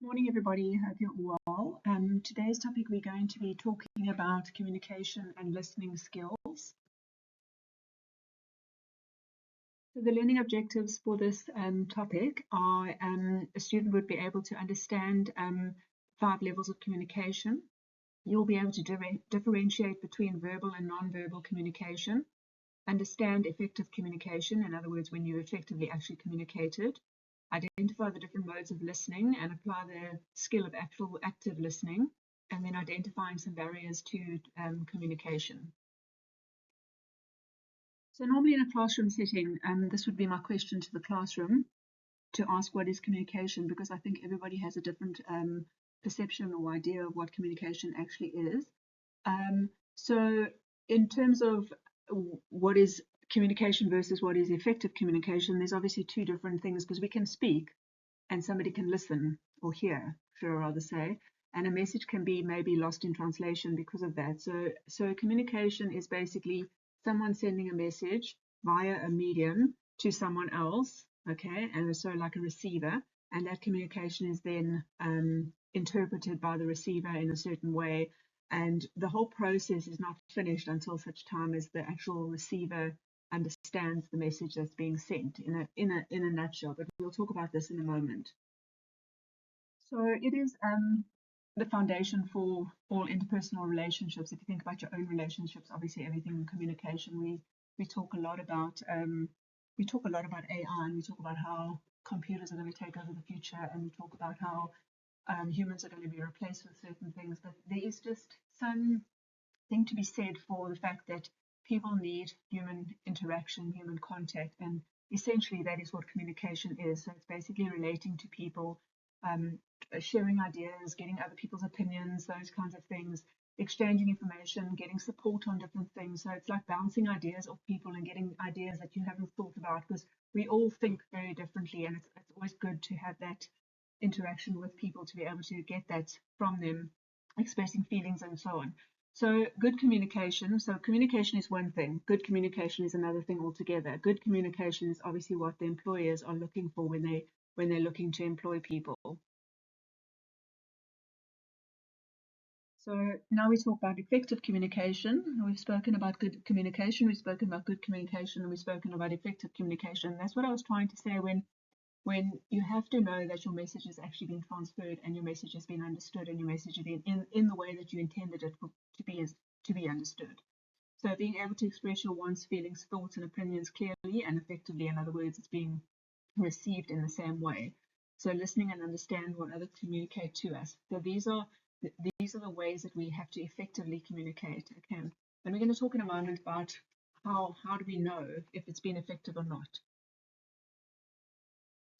Morning, everybody. Hope you're well. Today's topic, we're going to be talking about communication and listening skills. So the learning objectives for this topic are a student would be able to understand 5 levels of communication. You'll be able to differentiate between verbal and non-verbal communication, understand effective communication, in other words, when you effectively actually communicated, identify the different modes of listening and apply the skill of actual active listening, and then identifying some barriers to communication. So normally in a classroom setting, this would be my question to the classroom, to ask what is communication, because I think everybody has a different perception or idea of what communication actually is. So in terms of what is communication versus what is effective communication, there's obviously two different things, because we can speak and somebody can listen or hear, should I rather say, and a message can be maybe lost in translation because of that. So communication is basically someone sending a message via a medium to someone else, okay, and so like a receiver, and that communication is then interpreted by the receiver in a certain way, and the whole process is not finished until such time as the actual receiver understands the message that's being sent in a nutshell, but we'll talk about this in a moment. So it is the foundation for all interpersonal relationships. If you think about your own relationships, obviously everything in communication, we talk a lot about AI, and we talk about how computers are going to take over the future, and we talk about how humans are going to be replaced with certain things, but there is just something to be said for the fact that people need human interaction, human contact, and essentially that is what communication is. So it's basically relating to people, sharing ideas, getting other people's opinions, those kinds of things, exchanging information, getting support on different things. So it's like bouncing ideas off people and getting ideas that you haven't thought about, because we all think very differently, and it's always good to have that interaction with people to be able to get that from them, expressing feelings and so on. So good communication. So communication is one thing. Good communication is another thing altogether. Good communication is obviously what the employers are looking for when they're looking to employ people. So now we talk about effective communication. We've spoken about good communication, we've spoken about good communication, and we've spoken about effective communication. That's what I was trying to say when you have to know that your message has actually been transferred, and your message has been understood, and your message has been in the way that you intended it to be understood. So being able to express your wants, feelings, thoughts, and opinions clearly and effectively, in other words, it's being received in the same way. So listening and understand what others communicate to us. So these are the ways that we have to effectively communicate. Okay, and we're going to talk in a moment about how do we know if it's been effective or not.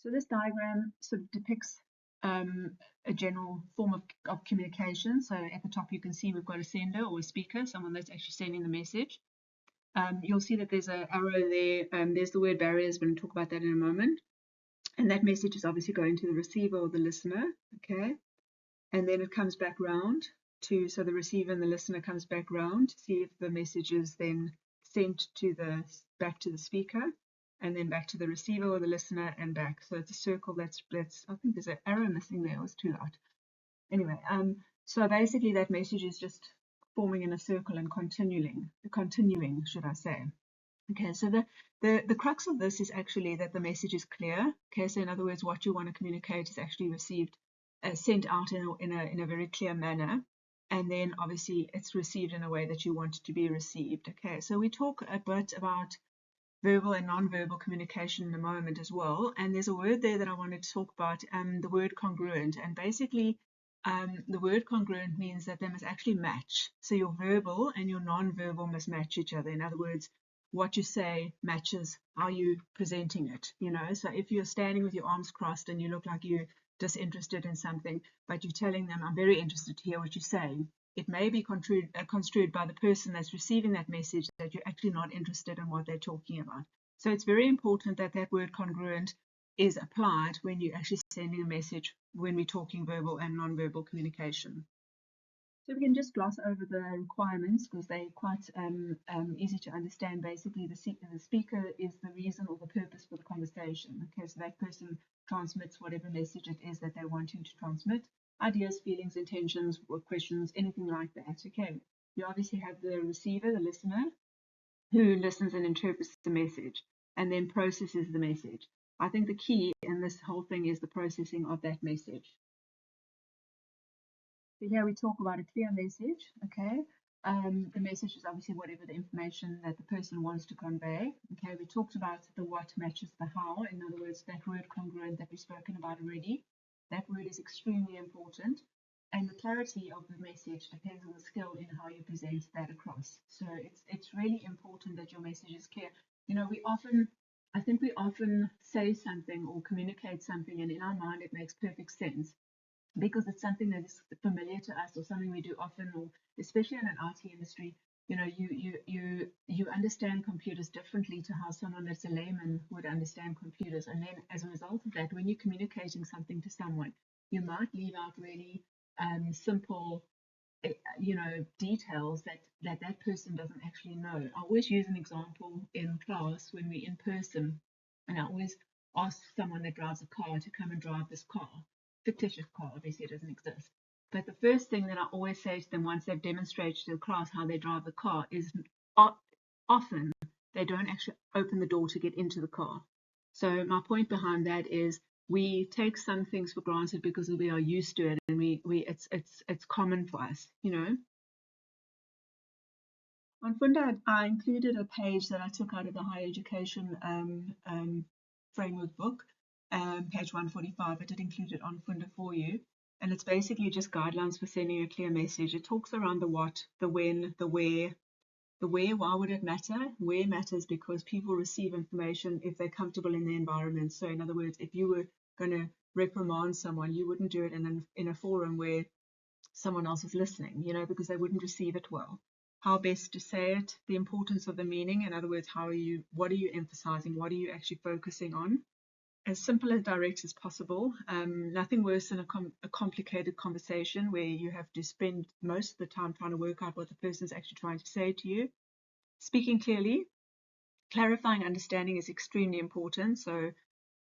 So this diagram sort of depicts a general form of communication. So at the top you can see we've got a sender or a speaker, someone that's actually sending the message. You'll see that there's an arrow there. There's the word barriers. We're going to talk about that in a moment. And that message is obviously going to the receiver or the listener. Okay, and then it comes back round so the receiver and the listener comes back round to see if the message is then sent back to the speaker, and then back to the receiver or the listener and back. So it's a circle that's I think there's an arrow missing there. It was too light. Anyway, so basically that message is just forming in a circle and continuing, should I say. Okay, so the crux of this is actually that the message is clear. Okay, so in other words, what you want to communicate is actually received, sent out in a very clear manner, and then obviously it's received in a way that you want it to be received. Okay, so we talk a bit about verbal and non-verbal communication in a moment as well, and there's a word there that I wanted to talk about, the word congruent, and basically the word congruent means that they must actually match. So your verbal and your non-verbal must match each other. In other words, what you say matches how you're presenting it, so if you're standing with your arms crossed and you look like you're disinterested in something, but you're telling them, I'm very interested to hear what you're saying, it may be construed by the person that's receiving that message that you're actually not interested in what they're talking about. So it's very important that that word congruent is applied when you're actually sending a message, when we're talking verbal and non-verbal communication. So we can just gloss over the requirements because they're quite easy to understand. Basically, the speaker is the reason or the purpose for the conversation. Okay, so that person transmits whatever message it is that they're wanting to transmit, ideas, feelings, intentions, or questions, anything like that. Okay, you obviously have the receiver, the listener, who listens and interprets the message and then processes the message. I think the key in this whole thing is the processing of that message. So here we talk about a clear message, okay? The message is obviously whatever the information that the person wants to convey. Okay, we talked about the what matches the how. In other words, that word congruent that we've spoken about already. That word is extremely important. And the clarity of the message depends on the skill in how you present that across. So it's really important that your message is clear. You know, I think we often say something or communicate something, and in our mind it makes perfect sense because it's something that is familiar to us or something we do often, or especially in an IT industry. You know, you understand computers differently to how someone that's a layman would understand computers. And then as a result of that, when you're communicating something to someone, you might leave out really simple details that person doesn't actually know. I always use an example in class when we're in person, and I always ask someone that drives a car to come and drive this car, fictitious car, obviously it doesn't exist. But the first thing that I always say to them once they've demonstrated to the class how they drive the car is often they don't actually open the door to get into the car. So my point behind that is we take some things for granted because we are used to it, and it's common for us, you know. On Funda, I included a page that I took out of the higher education framework book, page 145. I did include it on Funda for you. And it's basically just guidelines for sending a clear message. It talks around the what, the when, the where. The where, why would it matter? Where matters because people receive information if they're comfortable in the environment. So in other words, if you were going to reprimand someone, you wouldn't do it in a forum where someone else is listening, you know, because they wouldn't receive it well. How best to say it, the importance of the meaning. In other words, what are you emphasizing? What are you actually focusing on? As simple and direct as possible. Nothing worse than a complicated conversation where you have to spend most of the time trying to work out what the person is actually trying to say to you. Speaking clearly, clarifying understanding is extremely important. So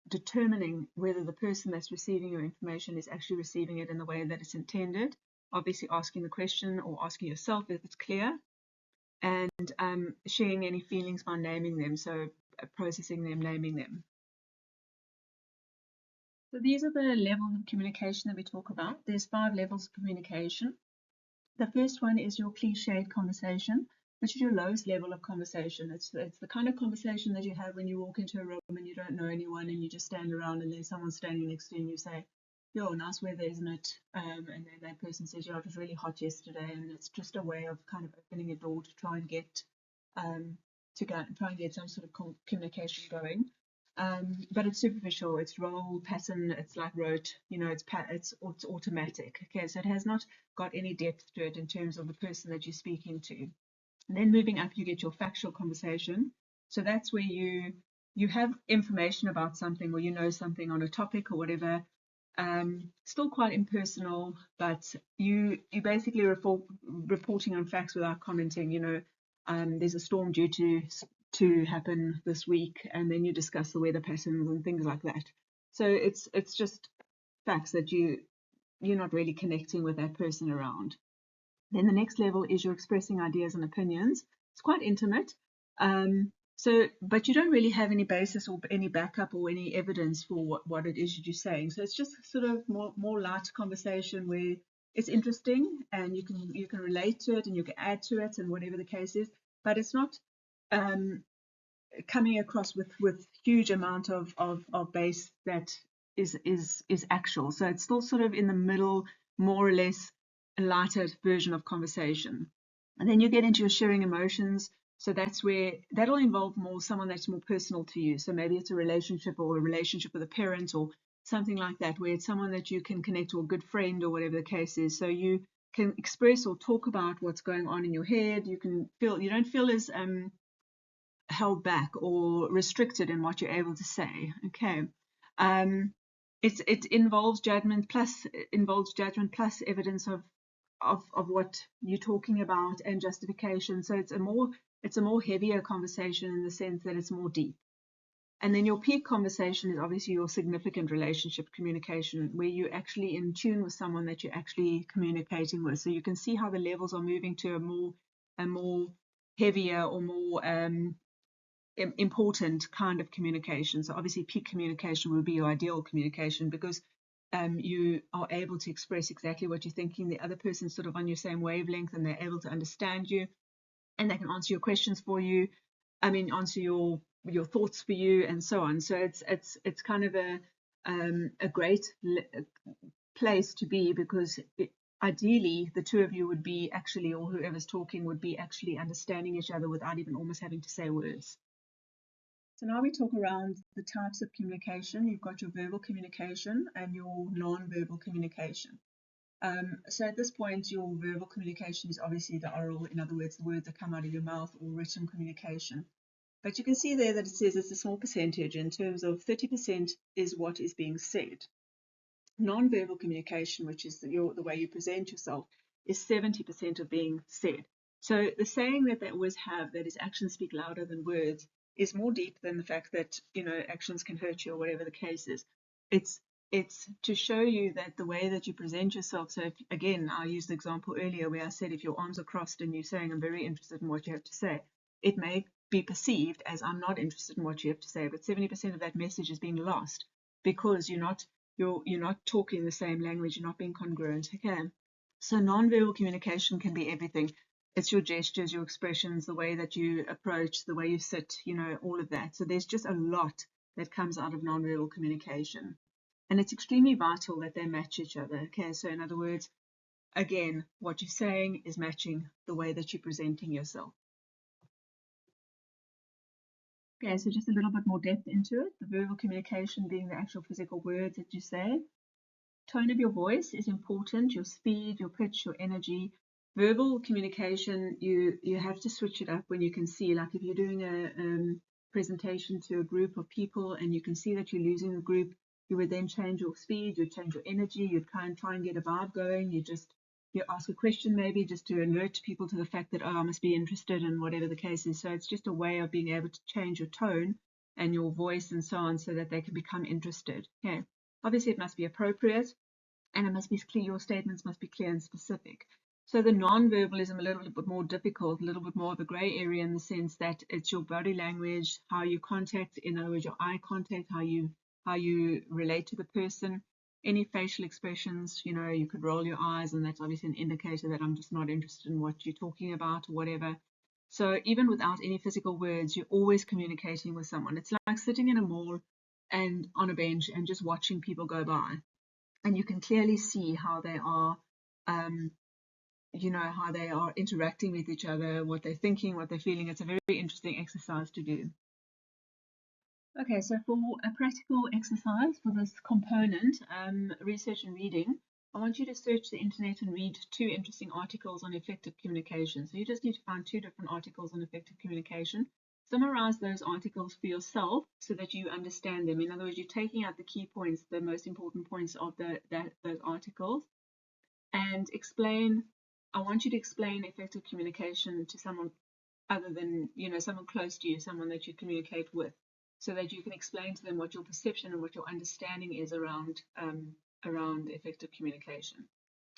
determining whether the person that's receiving your information is actually receiving it in the way that it's intended. Obviously asking the question or asking yourself if it's clear, and sharing any feelings by naming them, so processing them, naming them. So these are the levels of communication that we talk about. There's 5 levels of communication. The first one is your cliched conversation, which is your lowest level of conversation. It's the kind of conversation that you have when you walk into a room and you don't know anyone and you just stand around and there's someone standing next to you and you say, yo, nice weather, isn't it? And then that person says, yeah, it was really hot yesterday, and it's just a way of kind of opening a door to try and get some sort of communication going. But it's superficial, it's role pattern, it's like rote, you know, it's automatic. Okay, so it has not got any depth to it in terms of the person that you're speaking to. And then moving up, you get your factual conversation. So that's where you have information about something, or you know something on a topic or whatever. Still quite impersonal, but you basically reporting on facts without commenting. You know, there's a storm due to happen this week, and then you discuss the weather patterns and things like that. So it's just facts that you're not really connecting with that person around. Then the next level is you're expressing ideas and opinions. It's quite intimate. But you don't really have any basis or any backup or any evidence for what it is you're saying. So it's just sort of more light conversation where it's interesting and you can relate to it and you can add to it and whatever the case is. But it's not coming across with huge amount of base that is actual. So it's still sort of in the middle, more or less a lighter version of conversation. And then you get into your sharing emotions. So that's where that'll involve more someone that's more personal to you. So maybe it's a relationship or a relationship with a parent or something like that, where it's someone that you can connect to, a good friend or whatever the case is. So you can express or talk about what's going on in your head. You don't feel as held back or restricted in what you're able to say. Okay. It involves judgment plus evidence of of what you're talking about and justification. So it's a more heavier conversation in the sense that it's more deep. And then your peak conversation is obviously your significant relationship communication, where you're actually in tune with someone that you're actually communicating with. So you can see how the levels are moving to a more heavier or more important kind of communication. So obviously peak communication would be your ideal communication, because you are able to express exactly what you're thinking. The other person's sort of on your same wavelength, and they're able to understand you, and they can answer your questions for you. I mean, answer your thoughts for you, and so on. So it's kind of a great place to be, because ideally the two of you would be actually, or whoever's talking would be actually understanding each other without even almost having to say words. So now we talk around the types of communication. You've got your verbal communication and your non-verbal communication. So at this point, your verbal communication is obviously the oral, in other words, the words that come out of your mouth, or written communication. But you can see there that it says it's a small percentage, in terms of 30% is what is being said. Non-verbal communication, which is the way you present yourself, is 70% of being said. So the saying that they always have, that is actions speak louder than words, is more deep than the fact that, you know, actions can hurt you or whatever the case is. It's to show you that the way that you present yourself. So if, again, I used the example earlier where I said if your arms are crossed and you're saying, I'm very interested in what you have to say, it may be perceived as I'm not interested in what you have to say, but 70% of that message is being lost because you're not talking the same language, you're not being congruent. Okay. So non-verbal communication can be everything. It's your gestures, your expressions, the way that you approach, the way you sit, you know, all of that. So there's just a lot that comes out of non-verbal communication. And it's extremely vital that they match each other. Okay, so in other words, again, what you're saying is matching the way that you're presenting yourself. Okay, so just a little bit more depth into it. The verbal communication being the actual physical words that you say. Tone of your voice is important, your speed, your pitch, your energy. Verbal communication, you have to switch it up when you can see, like if you're doing a presentation to a group of people and you can see that you're losing the group, you would then change your speed, you'd change your energy, you'd try and get a vibe going, you ask a question maybe just to alert people to the fact that, oh, I must be interested in whatever the case is. So it's just a way of being able to change your tone and your voice and so on so that they can become interested. Okay. Obviously, it must be appropriate and it must be clear, your statements must be clear and specific. So the non-verbal is a little bit more difficult, a little bit more of a gray area in the sense that it's your body language, how you contact, in other words, your eye contact, how you relate to the person, any facial expressions, you know, you could roll your eyes and that's obviously an indicator that I'm just not interested in what you're talking about or whatever. So even without any physical words, you're always communicating with someone. It's like sitting in a mall and on a bench and just watching people go by. And you can clearly see how they are, how they are interacting with each other, what they're thinking, what they're feeling. It's a very interesting exercise to do. Okay, so for a practical exercise for this component, research and reading, I want you to search the internet and read 2 interesting articles on effective communication. So you just need to find 2 different articles on effective communication. Summarize those articles for yourself so that you understand them. In other words, you're taking out the key points, the most important points of those articles, and explain. I want you to explain effective communication to someone other than, someone close to you, someone that you communicate with, so that you can explain to them what your perception and what your understanding is around effective communication.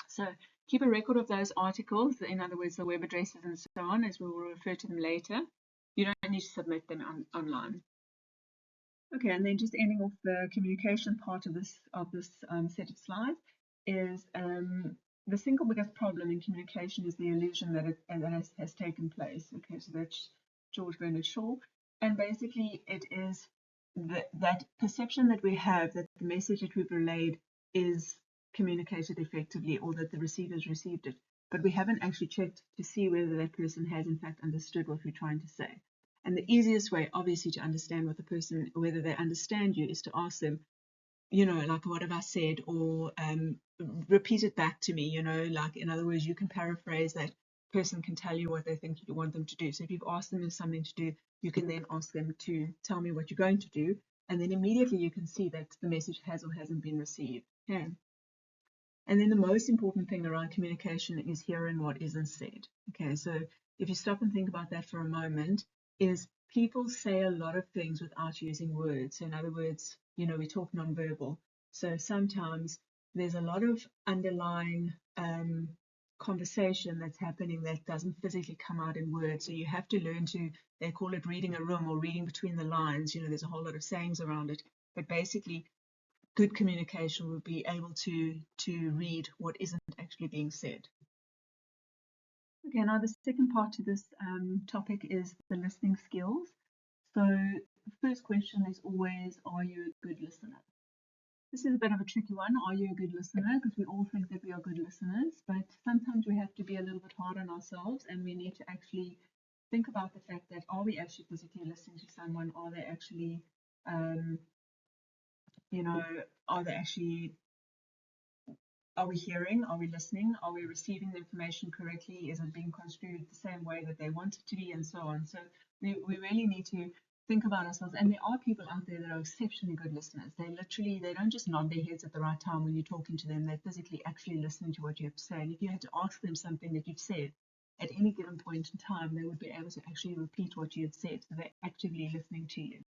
So keep a record of those articles, in other words, the web addresses and so on, as we will refer to them later. You don't need to submit them online. Okay, and then just ending off the communication part of this set of slides is the single biggest problem in communication is the illusion that has taken place. Okay, so that's George Bernard Shaw, and basically it is that perception that we have that the message that we've relayed is communicated effectively, or that the receiver's received it, but we haven't actually checked to see whether that person has in fact understood what we're trying to say. And the easiest way, obviously, to understand what the person, whether they understand you, is to ask them, like, what have I said? Or repeat it back to me, like, in other words, you can paraphrase that person can tell you what they think you want them to do. So if you've asked them something to do, you can then ask them to tell me what you're going to do. And then immediately you can see that the message has or hasn't been received. Okay. And then the most important thing around communication is hearing what isn't said. Okay, so if you stop and think about that for a moment, is people say a lot of things without using words. So in other words, we talk nonverbal. So sometimes there's a lot of underlying conversation that's happening that doesn't physically come out in words. So you have to learn to, they call it reading a room or reading between the lines. There's a whole lot of sayings around it. But basically, good communication would be able to read what isn't actually being said. Okay, now the second part to this topic is the listening skills. So the first question is always, are you a good listener? This is a bit of a tricky one. Are you a good listener? Because we all think that we are good listeners, but sometimes we have to be a little bit hard on ourselves, and we need to actually think about the fact that, are we actually physically listening to someone? Are they actually, are we hearing? Are we listening? Are we receiving the information correctly? Is it being construed the same way that they want it to be, and so on? So we really need to think about ourselves. And there are people out there that are exceptionally good listeners. They don't just nod their heads at the right time when you're talking to them. They're physically actually listening to what you have to say. And if you had to ask them something that you've said at any given point in time, they would be able to actually repeat what you had said. So they're actively listening to you.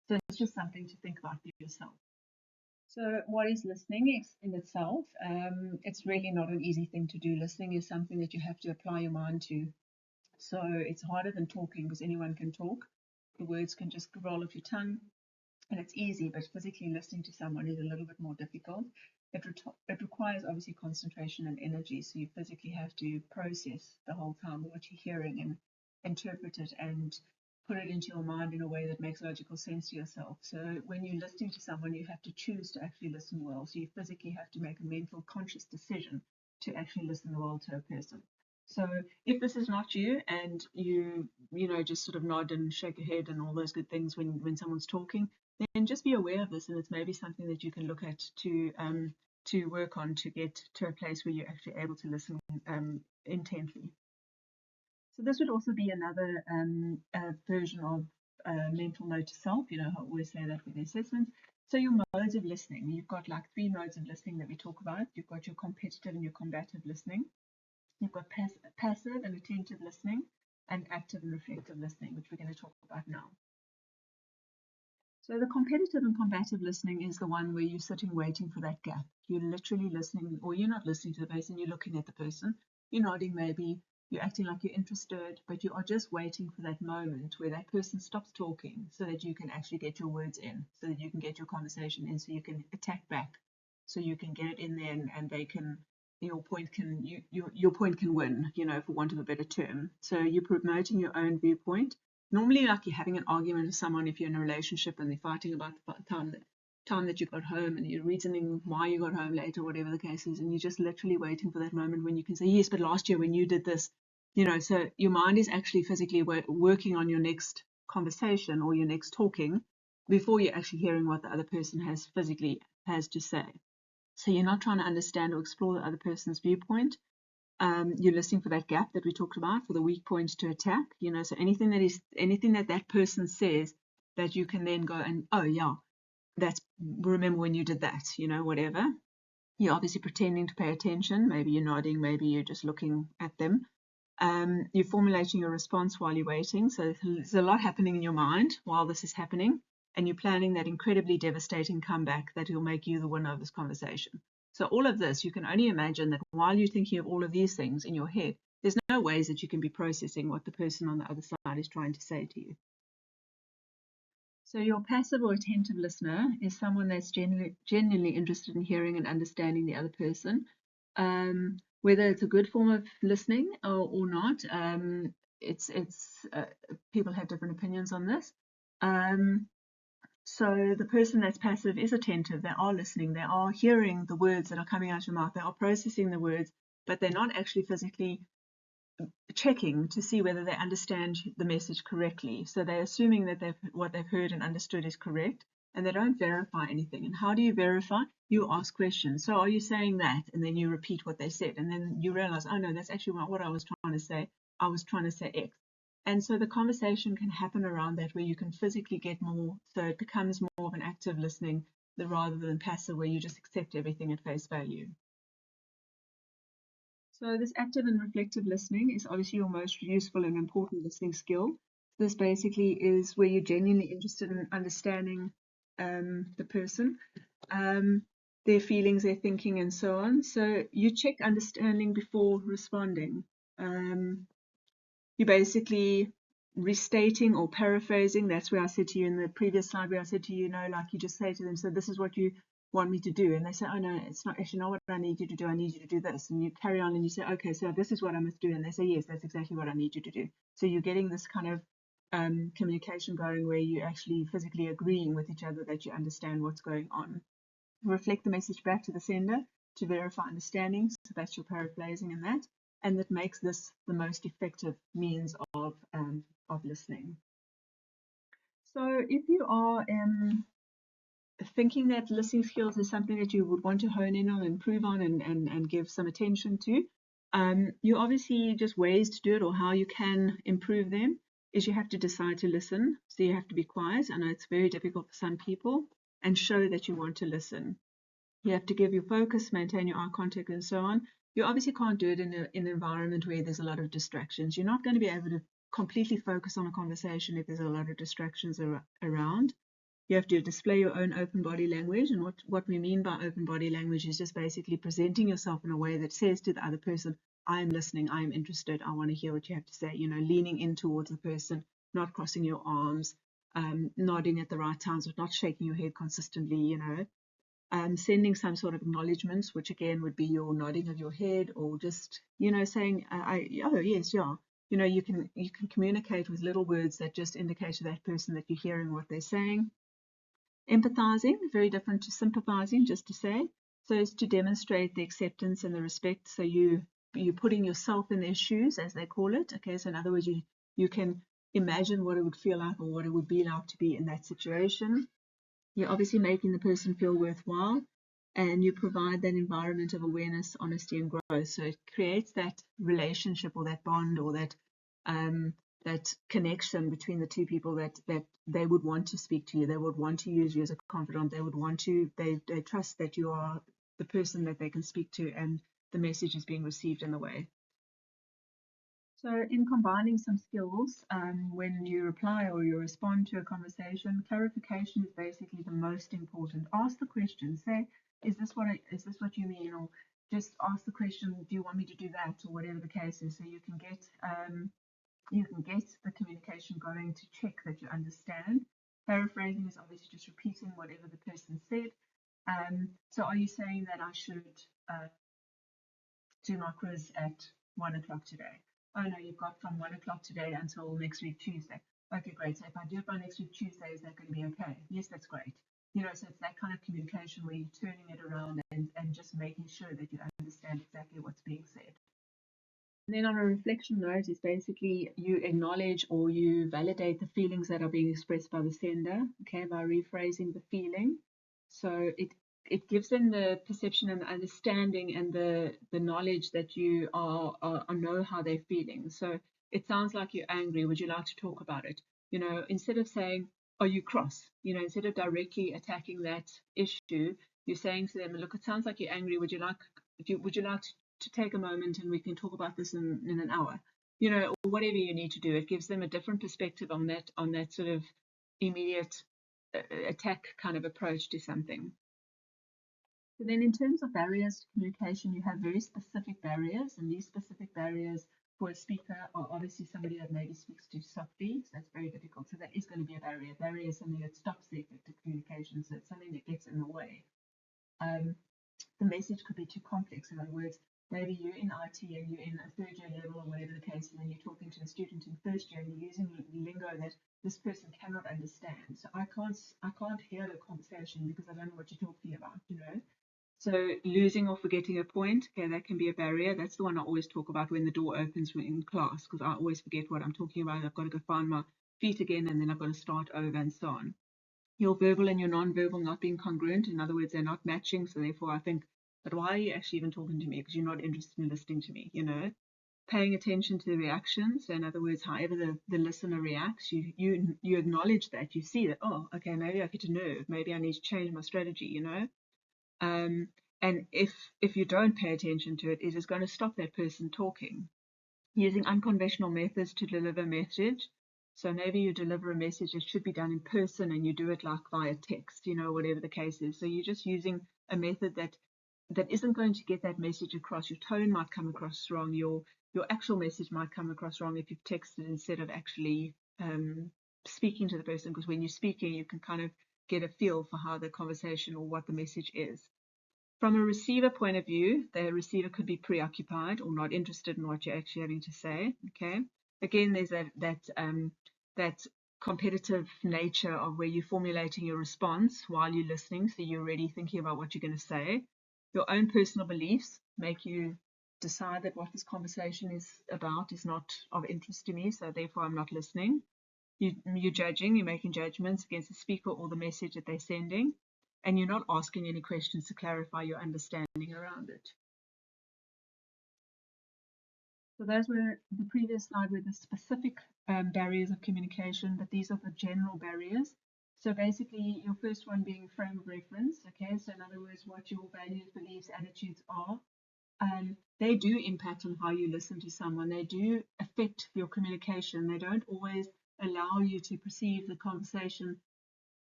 So it's just something to think about for yourself. So what is listening in itself? It's really not an easy thing to do. Listening is something that you have to apply your mind to. So it's harder than talking, because anyone can talk. The words can just roll off your tongue, and it's easy, but physically listening to someone is a little bit more difficult. It requires obviously concentration and energy, so you physically have to process the whole time what you're hearing and interpret it and put it into your mind in a way that makes logical sense to yourself. So when you're listening to someone, you have to choose to actually listen well. So you physically have to make a mental, conscious decision to actually listen well to a person. So if this is not you, and you just sort of nod and shake your head and all those good things when someone's talking, then just be aware of this, and it's maybe something that you can look at to work on to get to a place where you're actually able to listen intently. So this would also be another version of mental note to self. I always say that with the assessments. So your modes of listening, you've got like 3 modes of listening that we talk about. You've got your competitive and your combative listening. You've got passive and attentive listening, and active and reflective listening, which we're going to talk about now. So the competitive and combative listening is the one where you're sitting waiting for that gap. You're literally listening, or you're not listening to the person, you're looking at the person, you're nodding maybe, you're acting like you're interested, but you are just waiting for that moment where that person stops talking so that you can actually get your words in, so that you can get your conversation in, so you can attack back, so you can get it in there, and they can, your point can win, for want of a better term. So you're promoting your own viewpoint. Normally, like you're having an argument with someone if you're in a relationship and they're fighting about the time that you got home, and you're reasoning why you got home late or whatever the case is, and you're just literally waiting for that moment when you can say, yes, but last year when you did this, so your mind is actually physically working on your next conversation or your next talking before you're actually hearing what the other person has to say. So you're not trying to understand or explore the other person's viewpoint. You're listening for that gap that we talked about, for the weak points to attack. So anything that person says that you can then go and, oh yeah, remember when you did that, whatever. You're obviously pretending to pay attention. Maybe you're nodding, maybe you're just looking at them. You're formulating your response while you're waiting. So there's a lot happening in your mind while this is happening, and you're planning that incredibly devastating comeback that will make you the winner of this conversation. So all of this, you can only imagine that while you're thinking of all of these things in your head, there's no ways that you can be processing what the person on the other side is trying to say to you. So your passive or attentive listener is someone that's genuinely interested in hearing and understanding the other person. Whether it's a good form of listening or not, people have different opinions on this. So the person that's passive is attentive. They are listening. They are hearing the words that are coming out of your mouth. They are processing the words, but they're not actually physically checking to see whether they understand the message correctly. So they're assuming that what they've heard and understood is correct, and they don't verify anything. And how do you verify? You ask questions. So are you saying that? And then you repeat what they said, and then you realize, oh no, that's actually not what I was trying to say. I was trying to say X. And so the conversation can happen around that, where you can physically get more, so it becomes more of an active listening rather than passive, where you just accept everything at face value. So this active and reflective listening is obviously your most useful and important listening skill. This basically is where you're genuinely interested in understanding the person, um, their feelings, their thinking, and so on. So you check understanding before responding. You're basically restating or paraphrasing. That's where I said to you in the previous slide, where I said to you, like you just say to them, so this is what you want me to do. And they say, oh no, it's not actually not what I need you to do. I need you to do this. And you carry on and you say, okay, so this is what I must do. And they say, yes, that's exactly what I need you to do. So you're getting this kind of communication going where you're actually physically agreeing with each other that you understand what's going on. Reflect the message back to the sender to verify understanding. So that's your paraphrasing in that. And that makes this the most effective means of listening. So if you are thinking that listening skills is something that you would want to hone in on, improve on, and give some attention to, you obviously just ways to do it or how you can improve them is you have to decide to listen. So you have to be quiet. I know it's very difficult for some people, and show that you want to listen. You have to give your focus, maintain your eye contact, and so on. You obviously can't do it in an environment where there's a lot of distractions. You're not going to be able to completely focus on a conversation if there's a lot of distractions around. You have to display your own open body language. And what we mean by open body language is just basically presenting yourself in a way that says to the other person, I am listening, I am interested, I want to hear what you have to say. Leaning in towards the person, not crossing your arms, nodding at the right times, but not shaking your head consistently, sending some sort of acknowledgements, which again would be your nodding of your head, or just saying oh yes, yeah. You can communicate with little words that just indicate to that person that you're hearing what they're saying. Empathizing, very different to sympathizing, just to say. So it's to demonstrate the acceptance and the respect. So you're putting yourself in their shoes, as they call it. Okay, so in other words, you can imagine what it would feel like or what it would be like to be in that situation. You're obviously making the person feel worthwhile, and you provide that environment of awareness, honesty, and growth. So it creates that relationship or that bond or that connection between the two people that they would want to speak to you. They would want to use you as a confidant. They would want to, they trust that you are the person that they can speak to and the message is being received in the way. So in combining some skills, when you reply or you respond to a conversation, clarification is basically the most important. Ask the question, say, is this what you mean? Or just ask the question, do you want me to do that? Or whatever the case is. So you can get the communication going to check that you understand. Paraphrasing is obviously just repeating whatever the person said. So are you saying that I should do my quiz at 1 o'clock today? Oh no, you've got from 1 o'clock today until next week Tuesday. Okay, great. So if I do it by next week Tuesday, is that going to be okay? Yes, that's great. So it's that kind of communication where you're turning it around and just making sure that you understand exactly what's being said. And then on a reflection note is basically you acknowledge or you validate the feelings that are being expressed by the sender, okay, by rephrasing the feeling. So it gives them the perception and the understanding and the knowledge that you know how they're feeling. So it sounds like you're angry. Would you like to talk about it? Instead of saying, are you cross? Instead of directly attacking that issue, you're saying to them, look, it sounds like you're angry. Would you like to take a moment and we can talk about this in an hour? Or whatever you need to do. It gives them a different perspective on that sort of immediate attack kind of approach to something. So then in terms of barriers to communication, you have very specific barriers, and these specific barriers for a speaker are obviously somebody that maybe speaks too softly, so that's very difficult. So that is going to be a barrier. A barrier is something that stops the effective communication, so it's something that gets in the way. The message could be too complex. In other words, maybe you're in IT and you're in a third year level or whatever the case, and then you're talking to a student in first year and you're using lingo that this person cannot understand. So I can't hear the conversation because I don't know what you're talking about, So losing or forgetting a point, okay, that can be a barrier. That's the one I always talk about when the door opens in class, because I always forget what I'm talking about. I've got to go find my feet again, and then I've got to start over and so on. Your verbal and your non-verbal not being congruent. In other words, they're not matching. So therefore, I think, but why are you actually even talking to me? Because you're not interested in listening to me, Paying attention to the reactions. So in other words, however the listener reacts, you acknowledge that. You see that, oh, okay, maybe I hit a nerve. Maybe I need to change my strategy, And if you don't pay attention to it, it is going to stop that person talking. Using unconventional methods to deliver a message. So maybe you deliver a message that should be done in person and you do it like via text, whatever the case is. So you're just using a method that isn't going to get that message across. Your tone might come across wrong. Your actual message might come across wrong if you've texted instead of actually speaking to the person, because when you're speaking, you can kind of get a feel for how the conversation or what the message is. From a receiver point of view, the receiver could be preoccupied or not interested in what you're actually having to say. Okay. Again, there's that competitive nature of where you're formulating your response while you're listening, so you're already thinking about what you're going to say. Your own personal beliefs make you decide that what this conversation is about is not of interest to me, so therefore I'm not listening. You're judging, you're making judgments against the speaker or the message that they're sending, and you're not asking any questions to clarify your understanding around it. So those were the previous slide were the specific barriers of communication, but these are the general barriers. So basically, your first one being frame of reference. Okay, so in other words, what your values, beliefs, attitudes are. They do impact on how you listen to someone. They do affect your communication. They don't always allow you to perceive the conversation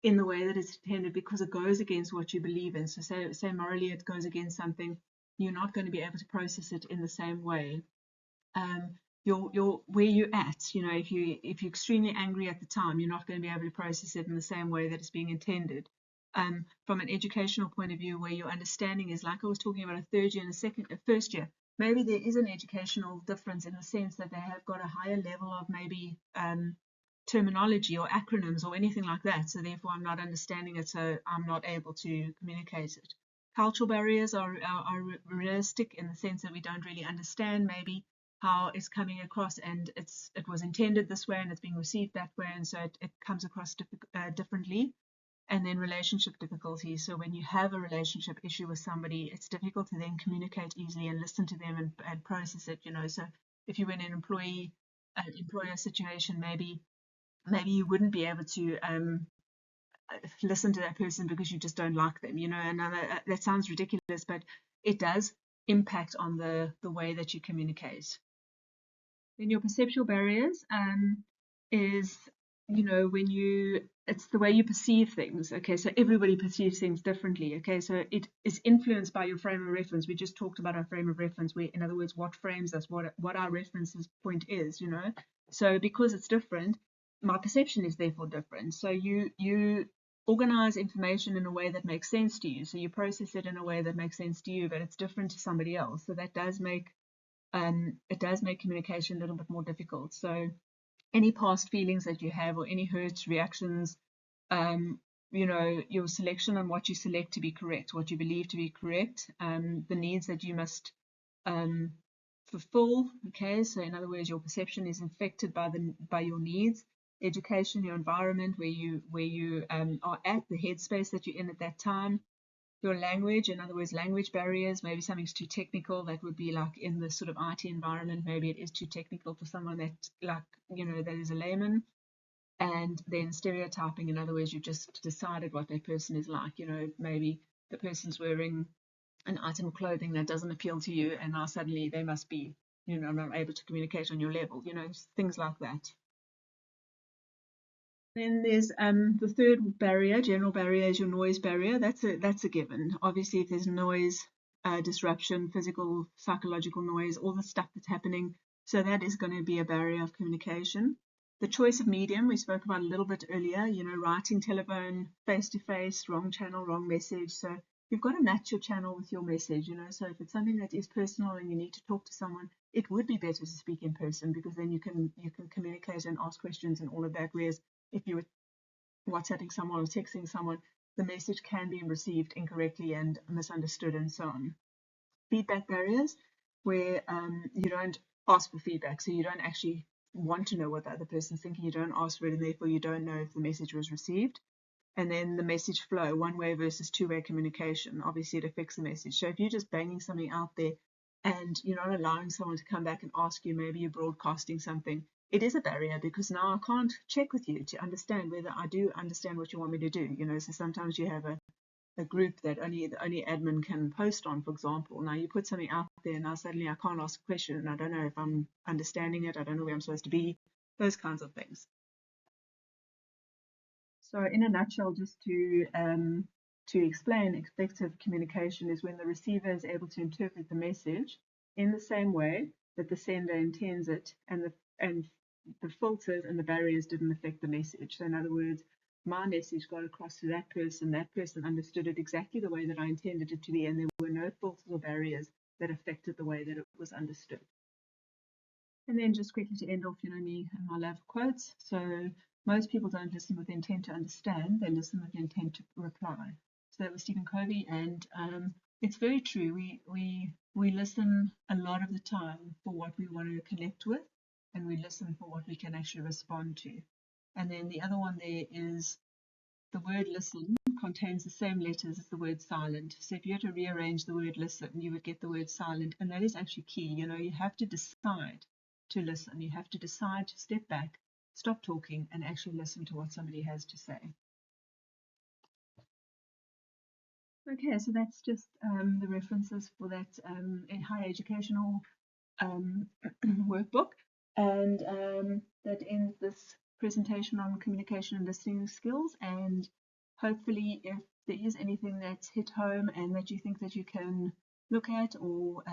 in the way that it's intended, because it goes against what you believe in. So say morally it goes against something, you're not going to be able to process it in the same way. Your where you're at, if you're extremely angry at the time, you're not going to be able to process it in the same way that it's being intended. From an educational point of view, where your understanding is, like I was talking about, a third year and a first year, maybe there is an educational difference in the sense that they have got a higher level of maybe terminology or acronyms or anything like that. So therefore, I'm not understanding it, so I'm not able to communicate it. Cultural barriers are realistic in the sense that we don't really understand maybe how it's coming across, and it was intended this way and it's being received that way, and so it comes across differently. And then relationship difficulties. So when you have a relationship issue with somebody, it's difficult to then communicate easily and listen to them and process it. So if you were in an employer situation, maybe you wouldn't be able to listen to that person because you just don't like them. And that sounds ridiculous, but it does impact on the way that you communicate. Then your perceptual barriers is, it's the way you perceive things. Okay, so everybody perceives things differently. Okay, so it is influenced by your frame of reference. We just talked about our frame of reference, where, in other words, what frames us, what our reference point is. So because it's different, my perception is therefore different. So you organize information in a way that makes sense to you. So you process it in a way that makes sense to you, but it's different to somebody else. So that does make communication a little bit more difficult. So any past feelings that you have or any hurt reactions, your selection on what you select to be correct, what you believe to be correct, the needs that you must fulfill. Okay, so in other words, your perception is infected by your needs. Education, your environment, where you are at, the headspace that you're in at that time. Your language, in other words, language barriers. Maybe something's too technical. That would be like in the sort of IT environment, maybe it is too technical for someone that that is a layman. And then stereotyping, in other words, you've just decided what that person is like. Maybe the person's wearing an item of clothing that doesn't appeal to you, and now suddenly they must be, not able to communicate on your level, things like that. Then there's the third barrier, general barrier, is your noise barrier. That's a given. Obviously, if there's noise, disruption, physical, psychological noise, all the stuff that's happening, so that is going to be a barrier of communication. The choice of medium, we spoke about a little bit earlier, writing, telephone, face-to-face, wrong channel, wrong message. So you've got to match your channel with your message, So if it's something that is personal and you need to talk to someone, it would be better to speak in person, because then you can communicate and ask questions and all of that. Whereas if you were WhatsApping someone or texting someone, the message can be received incorrectly and misunderstood and so on. Feedback barriers, where you don't ask for feedback, so you don't actually want to know what the other person's thinking, you don't ask for it, and therefore you don't know if the message was received. And then the message flow, one-way versus two-way communication. Obviously, it affects the message. So if you're just banging something out there and you're not allowing someone to come back and ask you, maybe you're broadcasting something, it is a barrier, because now I can't check with you to understand whether I do understand what you want me to do. So sometimes you have a group that only admin can post on, for example. Now you put something out there, now suddenly I can't ask a question, and I don't know if I'm understanding it. I don't know where I'm supposed to be. Those kinds of things. So in a nutshell, just to explain, effective communication is when the receiver is able to interpret the message in the same way that the sender intends it, and the filters and the barriers didn't affect the message. So in other words, my message got across to that person understood it exactly the way that I intended it to be, and there were no filters or barriers that affected the way that it was understood. And then just quickly to end off, me and my love quotes. So most people don't listen with the intent to understand, they listen with the intent to reply. So that was Stephen Covey, and it's very true. We listen a lot of the time for what we want to connect with, and we listen for what we can actually respond to. And then the other one there is the word listen contains the same letters as the word silent. So if you had to rearrange the word listen, you would get the word silent, and that is actually key. You have to decide to listen. You have to decide to step back, stop talking, and actually listen to what somebody has to say. Okay, so that's just the references for that higher educational workbook. And that ends this presentation on communication and listening skills. And hopefully, if there is anything that's hit home and that you think that you can look at or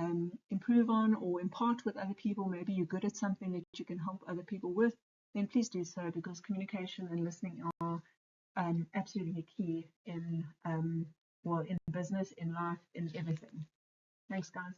improve on or impart with other people, maybe you're good at something that you can help other people with, then please do so, because communication and listening are absolutely key in business, in life, in everything. Thanks, guys.